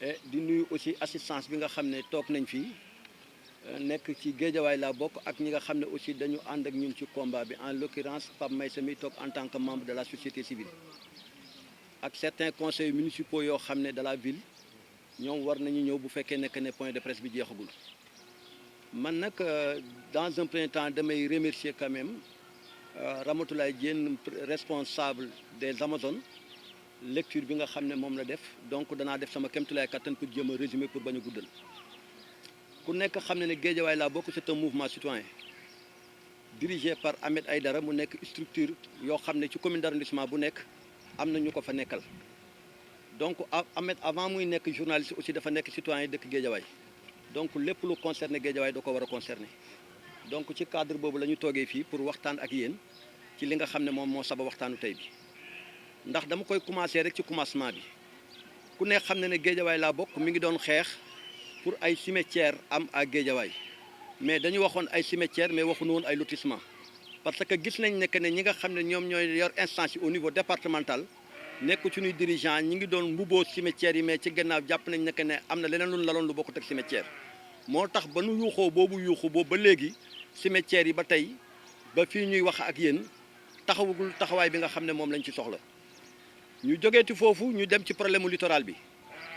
et di nuyu aussi assistance bi nga xam ne toog nañ fii nekk ci Géejawaay laa bokk ak ñi nga xam ne aussi dañu ànd ak ñun ci combat bi en l'occurrence Pape Maïssa mi toog en tant que membre de la société civile ak certains conseils municipaux yoo xam ne de la ville ñoom war nañu ñëw bu fekkee nekk ne point de presse bi jeexagul man nag dans un premier temps damay remercier quand même Ramatoulaye Diène responsable des Amazones lecture bi nga xam ne moom la def donc danaa def sama kéemtulaay kattan pour jéem a résumer pour bañ a guddal ku nekk xam ne ne Géejawaay laa bokk c'est un mouvement citoyen dirigé par Ahmed Aïdara mu nekk structure yoo xam ne ci commune d'arrondissement bu nekk am na ñu ko fa nekkal donc Ahmed avant muy nekk journaliste aussi dafa nekk citoyen dëkk Géejawaay donc lépp lu concerné Géejawaay da ko war a concerné donc ci cadre boobu la ñu toogee fii pour waxtaan ak yéen ci li nga xam ne moom moo sabab waxtaanu tey bi ndax dama koy commencer rek ci commencement bi ku ne xam ne ne Géejawaay laa bokk mi ngi doon xeex pour ay cimetière am à Géejawaay mais dañu waxoon ay cimetière mais waxuñu woon ay lotissement parce que gis nañ ne que ne ñi nga xam ne ñoom ñooy yor instance yi au niveau départemental nekk ci ñuy dirigeant ñi ngi doon mbubboo cimetière yi mais ci gannaaw jàpp nañ ne que ne am na leneen lu ñu laloon lu bokkut ak cimetière moo tax ba nu yuuxoo boobu ba léegi cimetière yi ba tey ba fii ñuy wax ak yéen taxawugul taxawaay bi nga xam ne moom lañ ci soxla ñu jógeeti foofu ñu dem ci problème littoral bi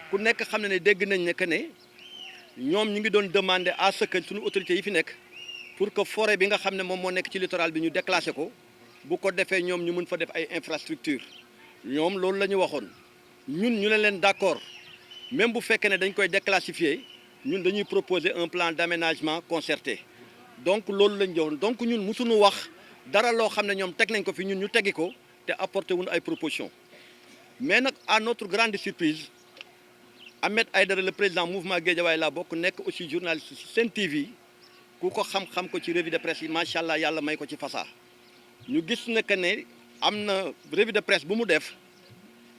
ku nekk xam ne dégg nañ ne que ne ñoom ñu ngi doon demander à ce que suñu autorités yi fi nekk pour que forêt bi nga xam ne moom moo nekk ci littoral bi ñu déclassé ko bu ko defee ñoom ñu mën fa def ay infrastructure ñoom loolu la ñu waxoon ñun ñu ne leen d'accord même bu fekkee ne dañ koy déclassifier ñun dañuy proposer un plan d'aménagement concerté donc loolu lañ joxoon donc ñun musuñu wax dara loo xam ne ñoom teg nañ ko fi ñun ñu teggi ko te apporté wuñ ay propositions mais nag à notre grande surprise Ahmed Aïdara le président mouvement Guédiawaye laa bokk nekk aussi journaliste ci Sen TV ku ko xam-xam ko ci revue de presse yi macha allah yàlla may ko ci fasaa ñu gis ne que ne am na revue de presse bu mu def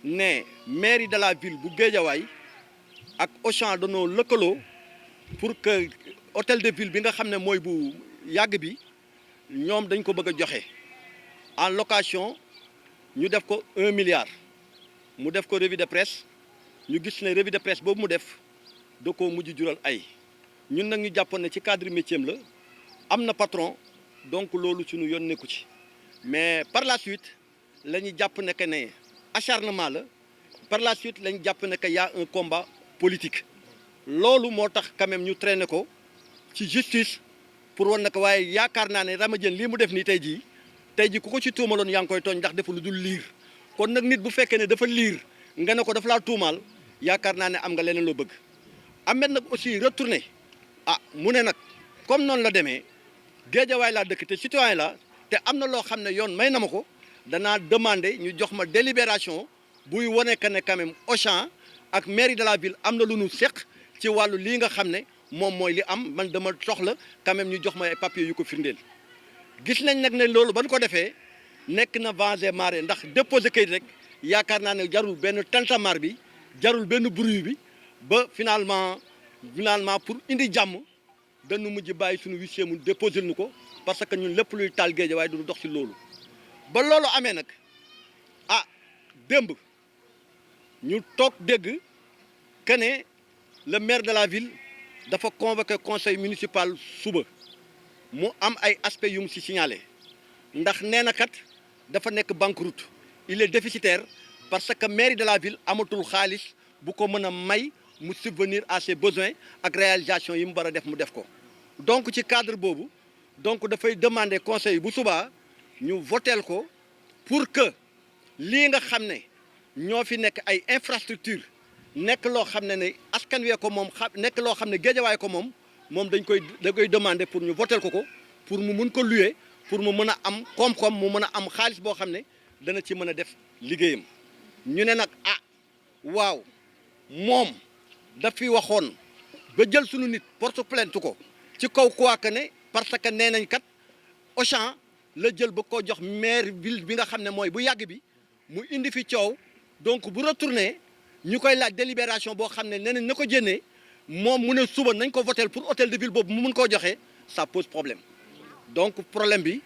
ne mairie de la ville bu Guédiawaye ak Auchan dañoo lëkkaloo pour que hôtel de ville bi nga xam ne mooy bu yàgg bi ñoom dañ ko bëgg a joxe en location ñu def ko 1 milliard mu def ko revue de presse ñu gis ne revue de presse boobu mu def da koo mujj jural ay ñun nag ñu jàppoon ne ci cadre métier la am na patron donc loolu suñu yoon nekku ci mais par la suite la ñu jàpp ne que ne acharnement la par la suite la ñu jàpp ne que y a un combat politique loolu moo tax quand même ñu traîner ko ci justice pour wan na ko waaye yaakaar naa ne Rama Diène lii mu def nii tey jii ku ko ci tuumaloon yaa ngi koy tooñ ndax defu lu dul liir kon nag nit bu fekkee ne dafa liir nga ne ko dafa laa tuumaal yaakaar naa ne am nga leneen loo bëgg Ahmed nag aussi retourné mu ne nag comme noonu la demee Géejawaay laa dëkk te citoyen la te am na loo xam ne yoon may na ma ko danaa demander ñu jox ma délibération buy wane que ne quand même Auchan ak mairie de la ville am na lu ñu seq ci wàllu lii nga xam ne moom mooy li am man dama soxla quand même ñu jox ma ay papiers yu ko firndeel gis nañ nag ne loolu ba ñu ko defee nekk na vents et marées ndax déposé kayit rek yaakaar naa ne jarul benn tintamarre bi jarul benn bruit bi ba finalement pour indi jàmm dañu mujj bàyyi suñu huissier mu déposé nu ko parce que ñun lépp luy taal Géejawaay du dox ci loolu ba loolu amee nag démb ñu toog dégg que ne le maire de la ville dafa convoqué conseil municipal suba mu am ay aspects yu mu ci signalé ndax nee na kat dafa nekk banqueroute il est déficitaire parce que mairie de la ville amatul xaalis bu ko mën a may mu subvenir à ses besoins ak réalisation yi mu war a def mu def ko donc ci cadre boobu donc dafay demander conseil bu subaa ñu voteel ko pour que lii nga xam ne ñoo fi nekk ay infrastructure nekk loo xam ne askan wee ko moom nekk loo xam ne Géejawaay ko moom da koy demander pour ñu voteel ko pour mu mun ko louer pour mu mën a am koom-koom mu mën a am xaalis boo xam ne dana ci mën a def liggéeyam ñu ne nag waaw moom daf fi waxoon ba jël suñu nit porte plainte ko ci kaw quoi que ne parce que nee nañ kat Auchan la jël ba ko jox maire ville bi nga xam ne mooy bu yàgg bi mu indi fi coow donc bu retourné ñu koy laaj délibération boo xam ne nee nañ na ko jëndee moom mu ne suba nañ ko voter pour hôtel de ville boobu mu mun koo joxe ça pose problème donc problème bi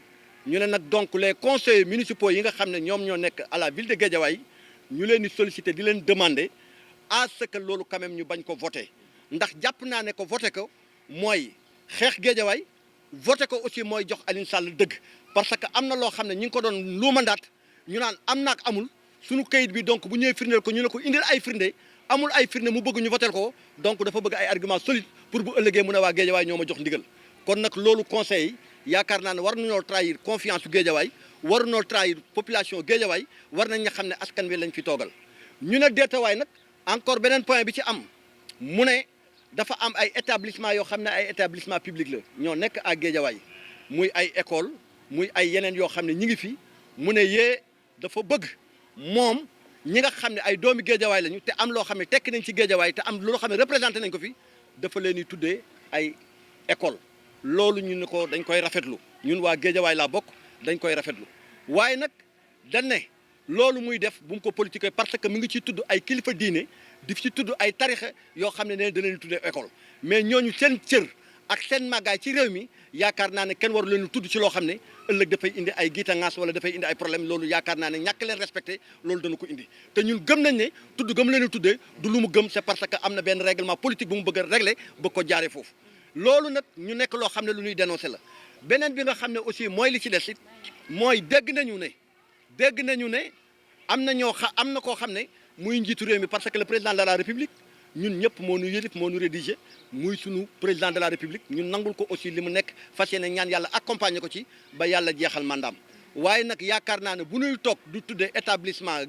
ñu ne nag donc les conseillers municipaux yi nga xam ne ñoom ñoo nekk à la ville de Guédiawaye ñu leen di solliciter di leen demander à ce que loolu quand même ñu bañ ko voté ndax jàpp naa ne ko voté ko mooy xeex Guédiawaye voté ko aussi mooy jox Alioune Sall dëgg parce que am na loo xam ne ñu ngi ko doon luumandaat ñu naan am naak amul suñu kayit bi donc bu ñëwee firndeel ko ñu ne ko indil ay firnde amul ay firnde mu bëgg ñu votel ko donc dafa bëgg ay argument solide pour bu ëllëgee mu ne waa Guédiawaye ñoo ma jox ndigal kon nag loolu conseil yi yaakaar naa ne war nañoo trahir confiance su Guédiawaye war nañoo trahir population Guédiawaye war nañ nga xam ne askan wi lañ fi toogal ñu ne deetawaay nag encore beneen point bi ci am mu ne dafa am ay établissement yoo xam ne ay établissement public la ñoo nekk à Guédiawaye muy ay école muy ay yeneen yoo xam ne ñi ngi fi mu ne yee dafa bëgg moom ñi nga xam ne ay doomi Guédiawaye lañu te am loo xam ne tekki nañ ci Guédiawaye te am loo xam ne représenté nañ ko fi dafa leen di tuddee ay école loolu ñu ne ko dañ koy rafetlu ñun waa Guédiawaye laa bokk dañ koy rafetlu waaye nag dañ ne loolu muy def bu mu ko politique parce que mi ngi ci tudd ay kilifa diine di ci tudd ay tarixa yoo xam ne ne da leen di tuddee école mais ñooñu seen cër ak seen màggaay ci réew mi yaakaar naa ne kenn waru leen tudd ci loo xam ne ëllëg dafay indi ay giitangaas wala dafay indi ay problème loolu yaakaar naa ne ñàkk leen respecté loolu dana ko indi te ñun gëm nañ ne tudd gëm leen tuddee du lu mu gëm c'est parce que am na benn règlement politique bu mu bëgg a régler bëgg ko jaaree foofu loolu nag ñu nekk loo xam ne lu ñuy dénoncé la beneen bi nga xam ne aussi mooy li ci des it mooy dégg nañu ne am na koo xam ne muy njiitu réew mi parce que le président de la république ñun ñëpp moo ñu yëlif moo ñu rédigé muy sunu président de la république ñun nangul ko aussi li mu nekk fas yéene ñaan yàlla accompagner ko ci ba yàlla jeexal mandaam waaye nag yaakaar naa ne bu ñuy toog du tuddee établissement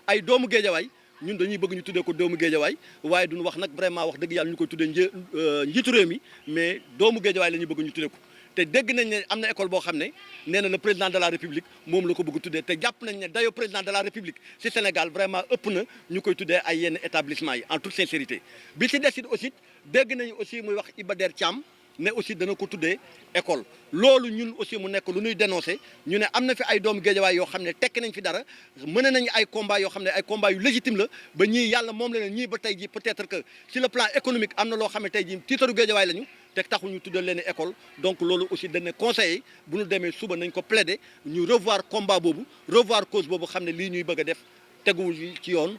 ay doomu Guédiawaye ñun dañuy bëgg ñu tuddee ko doomu Guédiawaye waaye duñu wax nag vraiment wax dëgg yàlla ñu koy tuddee njiitu réew mi mais doomu Guédiawaye la ñuy bëgg ñu tuddee ko te dégg nañ ne am na école boo xam ne nee na le président de la république moom la ko bëgg tuddee te jàpp nañ ne dayo président de la république ci Sénégal vraiment ëpp na ñu koy tuddee ay yenn établissement yi en toute sincérité bi ci desit aussi dégg nañu aussi muy wax Iba Der Thiam ne aussi dana ko tuddee école loolu ñun aussi mu nekk lu ñuy dénoncé ñu ne am na fi ay doomu Guédiawaye yoo xam ne tekki nañ fi dara mën nañu ay combat yoo xam ne ay combat yu légitime la ba ñii yàlla moom la leen ñii ba tey ji peut-être que sur le plan économique am na loo xam ne tey ji tiitaru Guédiawaye lañu te taxul ñu tuddal leen école donc loolu aussi dañ ne conseillé bu ñu demee suba nañ ko plaider ñu revoir combat boobu revoir cause boobu xam ne lii ñuy bëgg a def teguwul ci yoon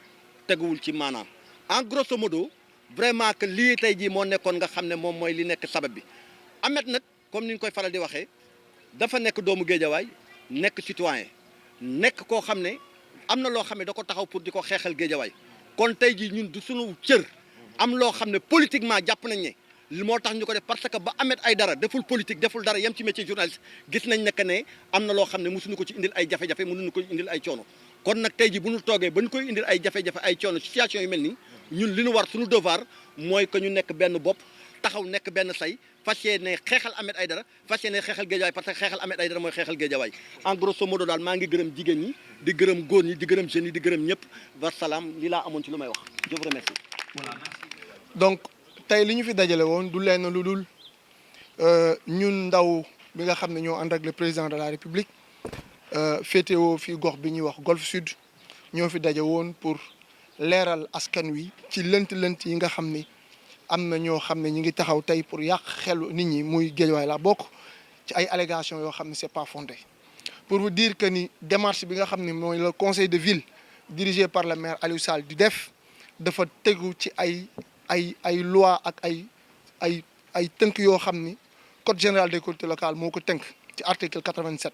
teguwul ci maanaam en grosso modo vraiment que lii tey jii moo nekkoon nga xam ne moom mooy li nekk sabab bi Ahmed nag comme ni ñu koy faral di waxee dafa nekk doomu Guédiawaye nekk citoyen nekk koo xam ne am na loo xam ne da ko taxaw pour di ko xeexal Guédiawaye kon tey jii ñun du suñu cër am loo xam ne politiquement jàpp nañ ne moo tax ñu ko def parce que ba Ahmed Aïdara deful politique deful dara yem ci métier journaliste gis nañ ne que ne am na loo xam ne mosuñu ko ci indil ay jafe-jafe mënuñu ko indil ay coono kon nag tey jii bu ñu toogee ba ñu koy indil ay jafe-jafe ay coono situation yu mel nii ñun li ñu war suñu devoir mooy que ñu nekk benn bopp taxaw nekk benn say fas yéene xeexal Ahmed Aïdara fas yéene xeexal Guédiawaye parce que xeexal Ahmed Aïdara mooy xeexal Guédiawaye en grosso modo daal maa ngi gërëm jigéen ñi di gërëm góor ñi di gërëm jeunes yi di gërëm ñëpp wasalaam li laa amoon ci lu may wax je vous remercie. Voilà. Donc tey li ñu fi dajale woon du lenn lu dul ñun ndaw bi nga xam ne ñoo ànd ak le président de la république féetewoo fii gox bi ñuy wax Golf Sud ñoo fi daje woon pour leeral askan wi ci lënt-lënt yi nga xam ni am na ñoo xam ne ñi ngi taxaw tey pour yàq xelu nit ñi muy Guédiawaye la bokk ci ay allégations yoo xam ne c'est pas fondé pour vous dire que ni démarche bi nga xam ne mooy le conseil de ville dirigé par le maire Aliou Sall di def dafa tegu ci ay loi ak ay tënk yoo xam ni code général des collectivités locales moo ko tënk ci article 87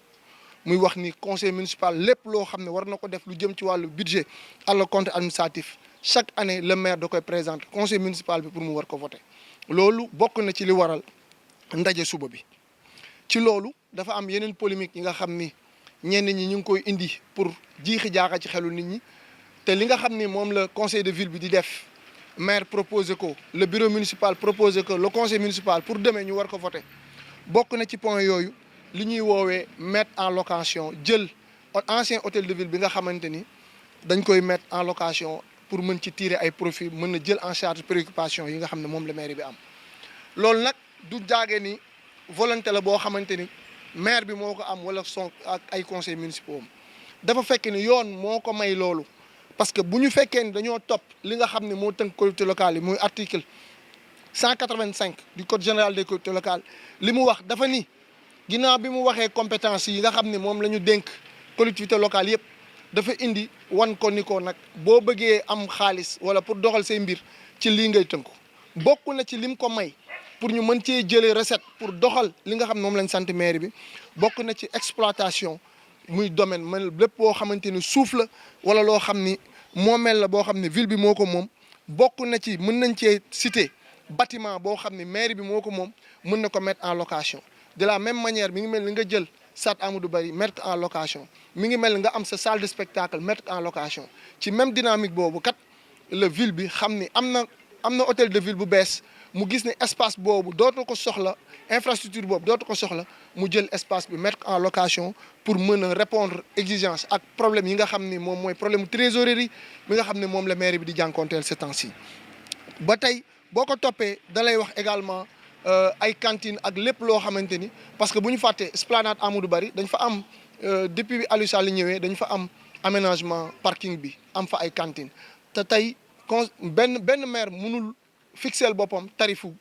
muy wax ni conseil municipal lépp loo xam ne war na ko def lu jëm ci wàllu budget ak le compte administratif chaque année le maire da koy présenter conseil municipal bi pour mu war ko voter loolu bokk na ci li waral ndaje suba bi ci loolu dafa am yeneen polémique yi nga xam ni ñenn ñi ñu ngi koy indi pour jiixi jaaxa ci xelu nit ñi te li nga xam ni moom la conseil de ville bi di def maire proposé ko le bureau municipal proposé ko le conseil municipal pour demain ñu war ko voter bokk na ci point yooyu li ñuy woowee mettre en location jël ancien hôtel de ville bi nga xamante ni dañ koy mettre en location pour mën ci tirer ay profit mën na jël en charge préoccupation yi nga xam ne moom la maire bi am loolu nag du jaage ni volonté la boo xamante ni maire bi moo ko am wala son ak ay conseils municipaux am dafa fekk ni yoon moo ko may loolu parce que bu ñu fekkee ni dañoo topp li nga xam ne moo tënk collectivités locales yi muy article 185 du code général des collectivités locales li mu wax dafa ni ginnaaw bi mu waxee compétence yi nga xam ne moom la ñu dénk collectivités locales yëpp dafa indi wan ko ni ko nag boo bëggee am xaalis wala pour doxal say mbir ci lii ngay tënku bokk na ci lim ko may pour ñu mën cee jëlee recette pour doxal li nga xam ne moom lañ sant mairie bi bokk na ci exploitation muy domaine man lépp boo xamante ni suuf la wala loo xam ni moomeel la boo xam ne ville bi moo ko moom bokk na ci mën nañ cee citer bâtiment boo xam ne mairie bi moo ko moom mën na ko mettre en location de la même manière mi ngi mel ni nga jël Stade Amadou Barry mettre en location mi ngi mel ni nga am sa salle de spectacle mettre en location ci même dynamique boobu kat la ville bi xam ni am na hôtel de ville bu bees mu gis ne espace boobu dootu ko soxla infrastructure boobu dootu ko soxla mu jël espace bi mettre en location pour mën a répondre exigence ak problème yi nga xam ni moom mooy problème trésorerie bi nga xam ne moom la mairie bi di jànkonteel ces temps-ci ba tey boo ko toppee da lay wax également ay cantine ak lépp loo xamante ni parce que bu ñu fàttee esplanade Amadou Barry dañ fa am depuis bi Aliou Sall ñëwee dañ fa am aménagement parking bi am fa ay cantine te tey benn maire mënul fixeel boppam tarifu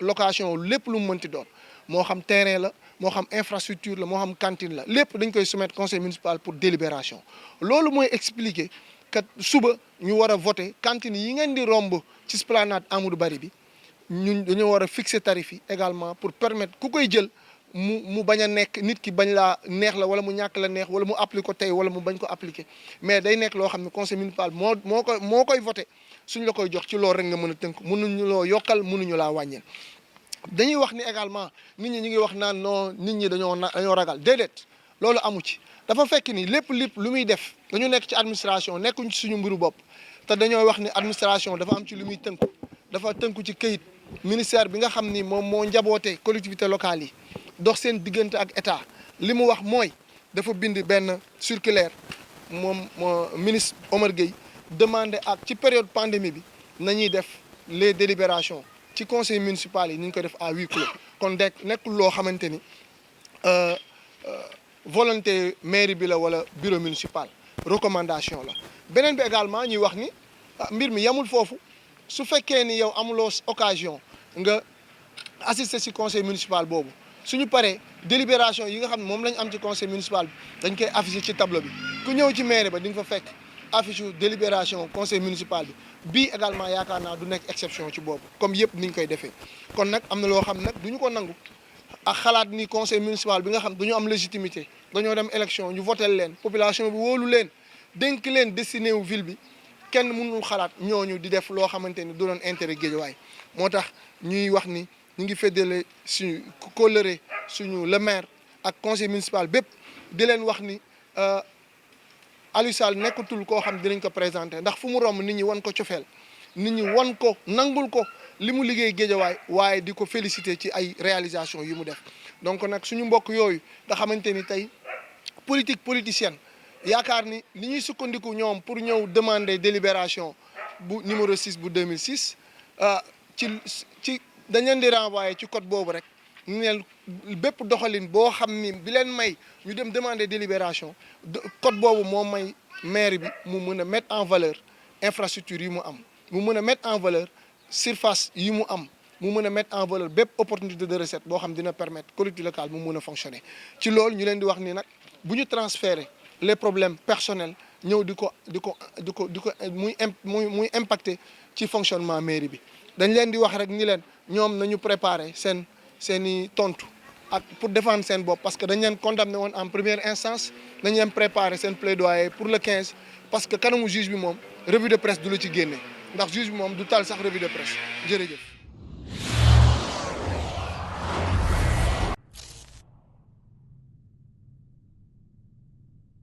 location lépp lu mu mënti doon moo xam terrain la moo xam infrastructure la moo xam cantine la lépp dañ koy soumettre conseil municipal pour délibération loolu mooy expliquer que suba ñu war a voter cantine yi ngeen di romb ci esplanade Amadou Barry bi ñun dañoo war a fixer tarif yi également pour permettre ku koy jël mu bañ a nekk nit ki bañ laa neex la wala mu ñàkk la neex wala mu appliquer ko tey wala mu bañ ko appliquer mais day nekk loo xam ne conseil municipal moo koy voter suñ la koy jox ci loolu rek nga mën a tënk mënuñu loo yokkal mënuñu laa wàññeel. dañuy wax ni également nit ñi ñu ngi wax naan non nit ñi dañoo ragal déedéet loolu amu ci dafa fekk ni lépp lu muy def dañu nekk ci administration nekkuñ ci suñu mbiru bopp te dañoo wax ni administration dafa am ci lu muy tënku dafa tënku ci këyit ministère bi nga xam ni moom moo njaboote collectivités locales yi dox seen diggante ak état li mu wax mooy dafa bind benn circulaire moom ministre Omar Gueye demandé ak ci période pandémie bi nañuy def les délibérations ci conseil municipal yi ni ñu ko def à huis clos kon nekkul loo xamante ni volonté mairie bi la wala bureau municipal recommandation la beneen bi également ñuy wax ni mbir mi yamul foofu su fekkee ni yow amuloo occasion nga assister ci conseil municipal boobu suñu paree délibération yi nga xam ne moom lañ am ci conseil municipal bi dañ koy afficher ci tableau bi ku ñëw ci mairie ba di nga fa fekk affiche délibération conseil municipal bi bii également yaakaar naa du nekk exception ci boobu comme yëpp ni ñu koy defee kon nag am na loo xam nag du ñu ko nangu ak xalaat ni conseil municipal bi nga xam dañu am légitimité dañoo dem élection ñu votel leen population bi wóolu leen dénk leen destiné wu ville bi kenn mënul xalaat ñooñu di def loo xamante ni du doon intérêt Guédiawaye moo tax ñuy wax ni ñu ngi féddale suñu kóllëre suñu le maire ak conseil municipal bépp di leen wax ni Aliou Sall nekkatul koo xam dinañ ko présenté ndax fu mu romb nit ñi wan ko cofeel nit ñi wan ko nangul ko li mu liggéey Guédiawaye waaye di ko félicité ci ay réalisation yu mu def donc nag suñu mbokk yooyu nga xamante ni tey politicienne yaakaar ni li ñuy sukkandiku ñoom pour ñëw demander délibération bu numéro 6 bu 2006 ci dañ leen di renvoyer ci code boobu rek ñu ne bépp doxalin boo xam ni bi leen may ñu dem demander délibération code boobu moo may maire bi mu mën a mettre en valeur infrastructure yi mu am mu mën a mettre en valeur surface yi mu am mu mën a mettre en valeur bépp opportunité de recette boo xam dina permettre collectivité locale mu mën a fonctionner ci loolu ñu leen di wax ni nag bu ñu transférer les problèmes personnels ñëw di ko muy impacter ci fonctionnement mairie bi dañ leen di wax rek ni leen ñoom nañu préparer seeni tontu ak pour défendre seen bopp parce que dañ leen condamné woon en première instance dañ leen préparer seen plaidoyer pour le 15 parce que kanamu juge bi moom revue de presse du la ci génne ndax juge bi moom du tal sax revue de presse jërëjëf